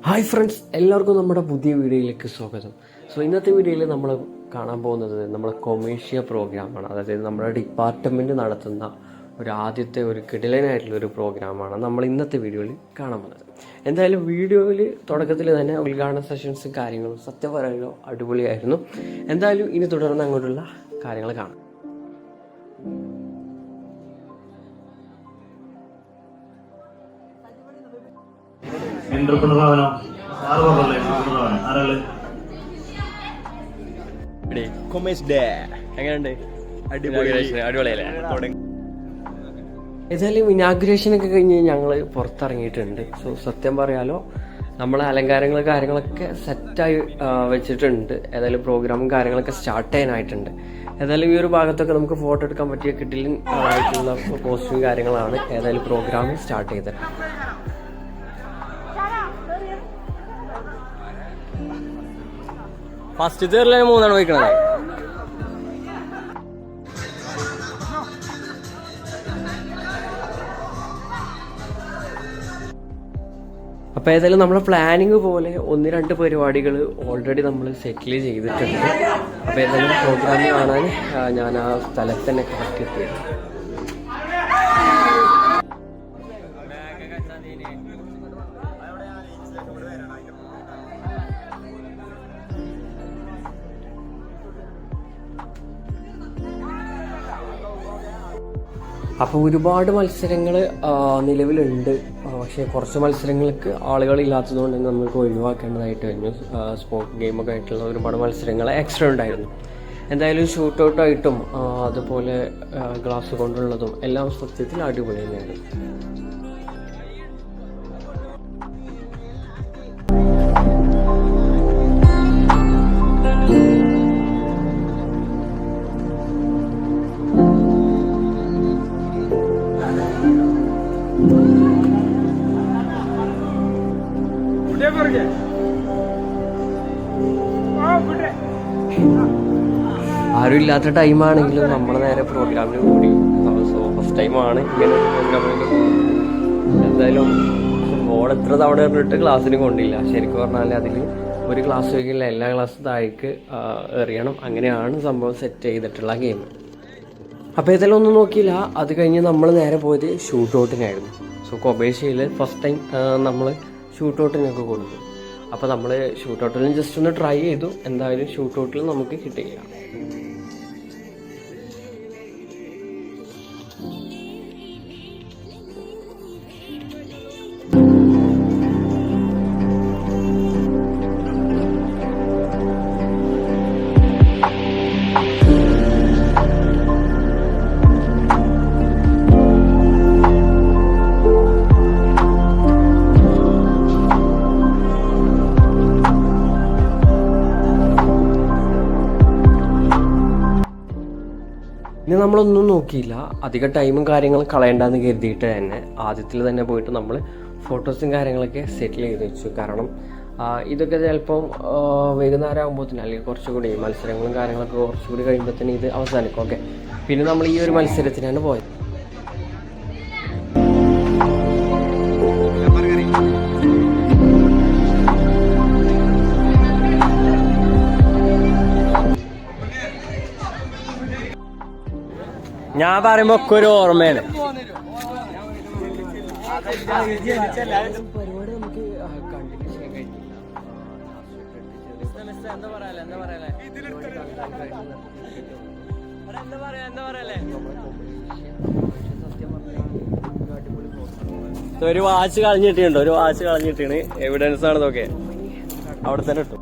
Hi friends, എല്ലാവർക്കും നമ്മുടെ പുതിയ വീഡിയോയിലേക്ക് സ്വാഗതം. ഇന്നത്തെ വീഡിയോയിൽ നമ്മൾ കാണാൻ പോകുന്നത് നമ്മുടെ കൊമേഴ്ഷ്യ പ്രോഗ്രാമാണ്. അതായത് നമ്മുടെ ഡിപ്പാർട്ട്മെൻറ്റ് നടത്തുന്ന ആദ്യത്തെ കിടിലനായിട്ടുള്ളൊരു പ്രോഗ്രാമാണ് നമ്മൾ ഇന്നത്തെ വീഡിയോയിൽ കാണാൻ പോകുന്നത്. എന്തായാലും വീഡിയോയിൽ തുടക്കത്തിൽ തന്നെ ഉദ്ഘാടന സെഷൻസും കാര്യങ്ങളും സത്യം പറയാനോ അടിപൊളിയായിരുന്നു. എന്തായാലും ഇനി തുടർന്ന് അങ്ങോട്ടുള്ള കാര്യങ്ങൾ കാണാം. ഏതായാലും ഇനാഗുറേഷൻ ഒക്കെ കഴിഞ്ഞ് ഞങ്ങൾ പുറത്തിറങ്ങിയിട്ടുണ്ട്. സത്യം പറയാലോ നമ്മളെ അലങ്കാരങ്ങളും കാര്യങ്ങളൊക്കെ സെറ്റായി വെച്ചിട്ടുണ്ട്. ഏതായാലും പ്രോഗ്രാമും കാര്യങ്ങളൊക്കെ സ്റ്റാർട്ട് ചെയ്യാനായിട്ടുണ്ട്. ഏതായാലും ഈ ഒരു ഭാഗത്തൊക്കെ നമുക്ക് ഫോട്ടോ എടുക്കാൻ പറ്റിയ കിട്ടിലും ആയിട്ടുള്ള പോസ്റ്റും കാര്യങ്ങളാണ് ഏതായാലും പ്രോഗ്രാം സ്റ്റാർട്ട് ചെയ്തത്. ഫസ്റ്റ് തീറിലെ 3 വയ്ക്കണത്. അപ്പോൾ ഏതായാലും നമ്മളെ പ്ലാനിങ് പോലെ 1-2 പരിപാടികൾ ഓൾറെഡി നമ്മൾ സെറ്റിൽ ചെയ്തിട്ടുണ്ട്. അപ്പോൾ ഏതായാലും പ്രോഗ്രാം കാണാൻ ഞാൻ ആ സ്ഥലത്ത് തന്നെ കറക്റ്റ് എത്തിയത്. അപ്പോൾ ഒരുപാട് മത്സരങ്ങൾ നിലവിലുണ്ട്. പക്ഷേ കുറച്ച് മത്സരങ്ങൾക്ക് ആളുകളില്ലാത്തതുകൊണ്ട് തന്നെ നമുക്ക് ഒഴിവാക്കേണ്ടതായിട്ട് കഴിഞ്ഞു. സ്പോർട്സ് ഗെയിമൊക്കെ ആയിട്ടുള്ള ഒരുപാട് മത്സരങ്ങൾ എക്സ്ട്രാ ഉണ്ടായിരുന്നു. എന്തായാലും ഷൂട്ട് ഔട്ടായിട്ടും അതുപോലെ ഗ്ലാസ് കൊണ്ടുള്ളതും എല്ലാം സത്യത്തിൽ അടിപൊളി തന്നെയാണ്. ആരും ഇല്ലാത്ത ടൈമാണെങ്കിലും നമ്മൾ നേരെ പ്രോഗ്രാമിന് കൂടി. ഫസ്റ്റ് ടൈമാണ് ഇങ്ങനെ ഒരു പ്രോഗ്രാമിനൊക്കെ പോകുന്നത്. എന്തായാലും ബോൾ എത്ര തവണ എറിഞ്ഞിട്ട് ക്ലാസ്സിന് കൊണ്ടില്ല. ശരിക്കും പറഞ്ഞാൽ അതിൽ ഒരു ക്ലാസ് വയ്ക്കില്ല, എല്ലാ ക്ലാസ്സും താഴേക്ക് എറിയണം. അങ്ങനെയാണ് സംഭവം സെറ്റ് ചെയ്തിട്ടുള്ള ഗെയിം. അപ്പോൾ ഏതായാലും ഒന്നും നോക്കിയില്ല. അത് കഴിഞ്ഞ് നമ്മൾ നേരെ പോയത് ഷൂട്ട് ഔട്ടിനായിരുന്നു. കൊമേഴ്ഷ്യയിൽ ഫസ്റ്റ് ടൈം നമ്മൾ ഷൂട്ട് ഔട്ടിനൊക്കെ കൊടുത്തു. അപ്പോൾ നമ്മൾ ഷൂട്ട് ഔട്ടിലും ജസ്റ്റ് ഒന്ന് ട്രൈ ചെയ്തു. എന്തായാലും ഷൂട്ട് ഔട്ടിൽ നമുക്ക് കിട്ടിയില്ല. ഇനി നമ്മളൊന്നും നോക്കിയില്ല. അധികം ടൈമും കാര്യങ്ങളും കളയണ്ടെന്ന് കരുതിയിട്ട് തന്നെ ആദ്യത്തിൽ തന്നെ പോയിട്ട് നമ്മൾ ഫോട്ടോസും കാര്യങ്ങളൊക്കെ സെറ്റിൽ ചെയ്ത് വെച്ചു. കാരണം ഇതൊക്കെ ചിലപ്പം വൈകുന്നേരം ആകുമ്പോഴത്തേനും അല്ലെങ്കിൽ കുറച്ചുകൂടി മത്സരങ്ങളും കാര്യങ്ങളൊക്കെ കുറച്ചുകൂടി കഴിയുമ്പോഴത്തേനും ഇത് അവസാനിക്കും. ഓക്കെ, പിന്നെ നമ്മൾ ഈ ഒരു മത്സരത്തിനാണ് പോയത്. ഞാൻ പറയുമ്പോ ഒക്കെ ഒരു ഓർമ്മയാണ്. ഒരു വാച്ച് കളഞ്ഞിട്ടുണ്ട്, എവിഡൻസ് ആണ് ഇതൊക്കെ. അവിടെ തന്നെ ഇട്ടു.